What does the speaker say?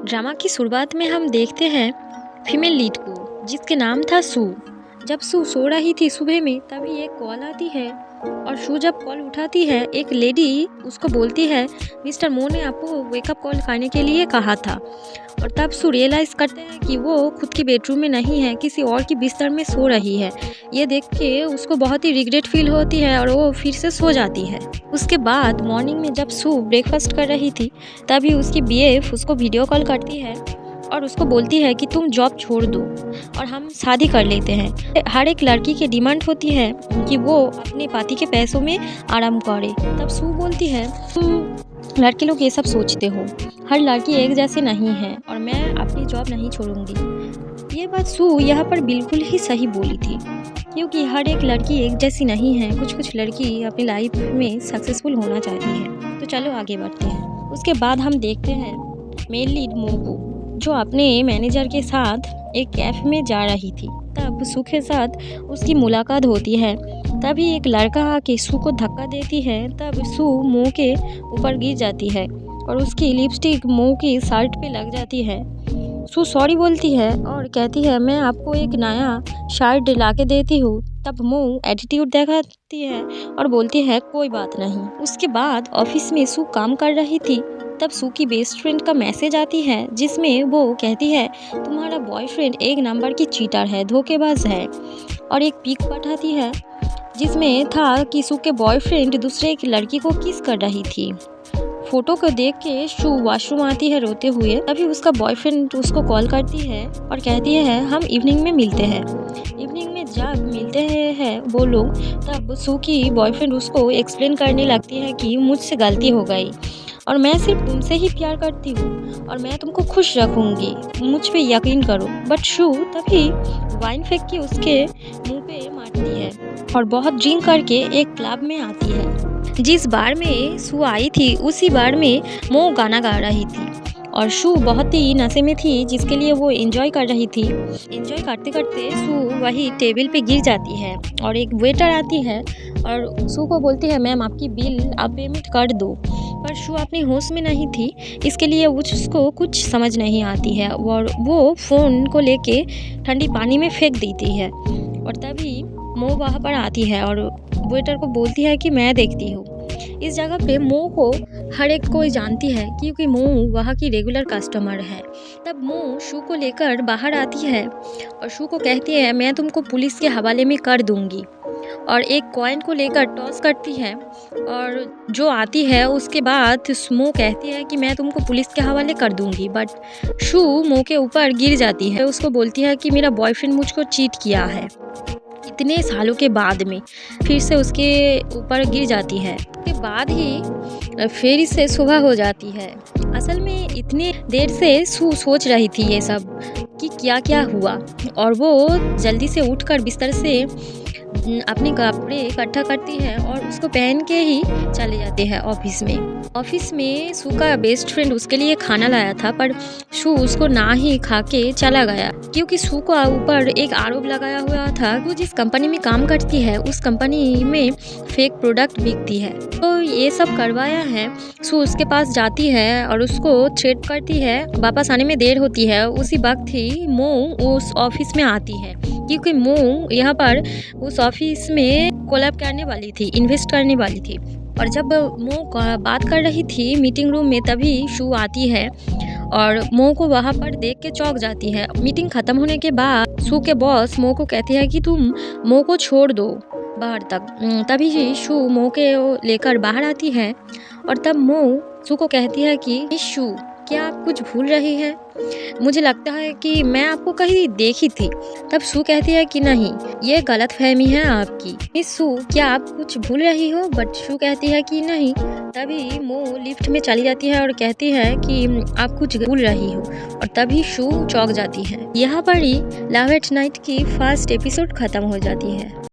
Drama की शुरुआत में हम देखते हैं फीमेल लीड को, जिसके नाम था सू। जब सू सो रही थी सुबह में, तभी एक कॉल आती है और सू जब कॉल उठाती है, एक लेडी उसको बोलती है मिस्टर मो ने आपको वेकअप कॉल करने के लिए कहा था। और तब सू रियलाइज़ करते हैं कि वो खुद की बेडरूम में नहीं है, किसी और की बिस्तर में सो रही है। ये देख के उसको बहुत ही रिग्रेट फील होती है और वो फिर से सो जाती है। उसके बाद मॉर्निंग में जब सू ब्रेकफास्ट कर रही थी, तभी उसकी बीएफ उसको वीडियो कॉल करती है और उसको बोलती है कि तुम जॉब छोड़ दो और हम शादी कर लेते हैं। हर एक लड़की की डिमांड होती है कि वो अपने पति के पैसों में आराम करे। तब सू बोलती है तुम लड़के लोग ये सब सोचते हो, हर लड़की एक जैसी नहीं है और मैं अपनी जॉब नहीं छोड़ूंगी। ये बात सू यहाँ पर बिल्कुल ही सही बोली थी, क्योंकि हर एक लड़की एक जैसी नहीं है। कुछ लड़की अपनी लाइफ में सक्सेसफुल होना चाहती है। तो चलो आगे बढ़ते हैं। उसके बाद हम देखते हैं मेल लीड मोको, जो अपने मैनेजर के साथ एक कैफे में जा रही थी। तब सू के साथ उसकी मुलाकात होती है। तभी एक लड़का आके सू को धक्का देती है। तब सू मो के ऊपर गिर जाती है और उसकी लिपस्टिक मो की शर्ट पे लग जाती है। सू सॉरी बोलती है और कहती है मैं आपको एक नया शर्ट ला के देती हूँ। तब मो एटीट्यूड दिखाती है और बोलती है कोई बात नहीं। उसके बाद ऑफिस में सू काम कर रही थी। तब सू की बेस्ट फ्रेंड का मैसेज आती है, जिसमें वो कहती है तुम्हारा बॉयफ्रेंड एक नंबर की चीटर है, धोखेबाज है। और एक पिक पठाती है जिसमें था कि सू के बॉयफ्रेंड दूसरे एक लड़की को किस कर रही थी। फोटो को देख के सू वॉशरूम आती है रोते हुए। तभी उसका बॉयफ्रेंड उसको कॉल करती है और कहती है हम इवनिंग में मिलते हैं। इवनिंग में जब मिलते हैं वो लोग, तब सू की बॉयफ्रेंड उसको एक्सप्लेन करने लगती है कि मुझसे गलती हो गई और मैं सिर्फ तुमसे ही प्यार करती हूँ और मैं तुमको खुश रखूँगी, मुझ पे यकीन करो। बट सू तभी वाइन फेंक के उसके मुंह पे मारती है और बहुत ड्रिंक करके एक क्लब में आती है। जिस बार में सू आई थी, उसी बार में मो गाना गा रही थी और सू बहुत ही नशे में थी, जिसके लिए वो एंजॉय कर रही थी। एंजॉय करते करते सू वही टेबल पे गिर जाती है और एक वेटर आती है और सू को बोलती है मैम आपकी बिल आप पेमेंट कर दो। पर सू अपनी होश में नहीं थी, इसके लिए उसको कुछ समझ नहीं आती है और वो फ़ोन को लेके ठंडी पानी में फेंक देती है। और तभी मो वहाँ पर आती है और वेटर को बोलती है कि मैं देखती हूँ। इस जगह पे मो को हर एक कोई जानती है, क्योंकि मो वहाँ की रेगुलर कस्टमर है। तब मो शू को लेकर बाहर आती है और शू को कहती है मैं तुमको पुलिस के हवाले में कर दूंगी, और एक कॉइन को लेकर टॉस करती है और जो आती है उसके बाद मो कहती है कि मैं तुमको पुलिस के हवाले कर दूंगी। बट शू मो के ऊपर गिर जाती है। उसको बोलती है कि मेरा बॉयफ्रेंड मुझको चीट किया है। इतने सालों के बाद में फिर से उसके ऊपर गिर जाती है। उसके बाद ही फिर से सुबह हो जाती है। असल में इतने देर से सू सोच रही थी ये सब कि क्या क्या हुआ, और वो जल्दी से उठकर बिस्तर से अपने कपड़े इकट्ठा करती है और उसको पहन के ही चले जाते हैं ऑफिस में। ऑफिस में सू का बेस्ट फ्रेंड उसके लिए खाना लाया था, पर सू उसको ना ही खा के चला गया, क्योंकि सू को ऊपर एक आरोप लगाया हुआ था। वो जिस कंपनी में काम करती है उस कंपनी में फेक प्रोडक्ट बिकती है। तो ये सब करवाया है। सू उसके पास जाती है और उसको थ्रेट करती है। वापस आने में देर होती है। उसी वक्त ही मो उस ऑफिस में आती है, क्योंकि मो यहाँ पर उस ऑफिस में कोलैब करने वाली थी, इन्वेस्ट करने वाली थी। और जब मो बात कर रही थी मीटिंग रूम में, तभी शू आती है और मो को वहाँ पर देख के चौंक जाती है। मीटिंग खत्म होने के बाद शू के बॉस मो को कहते हैं कि तुम मो को छोड़ दो बाहर तक। तभी शू मो के लेकर बाहर आती है और तब मो शू को कहती है कि शू क्या आप कुछ भूल रही हैं? मुझे लगता है कि मैं आपको कहीं देखी थी। तब शू कहती है कि नहीं, ये गलत फहमी है आपकी। मिस शू, क्या आप कुछ भूल रही हो? बट शू कहती है कि नहीं। तभी मो लिफ्ट में चली जाती है और कहती है कि आप कुछ भूल रही हो, और तभी शू चौंक जाती है। यहाँ पर ही लव एट नाइट की फर्स्ट एपिसोड खत्म हो जाती है।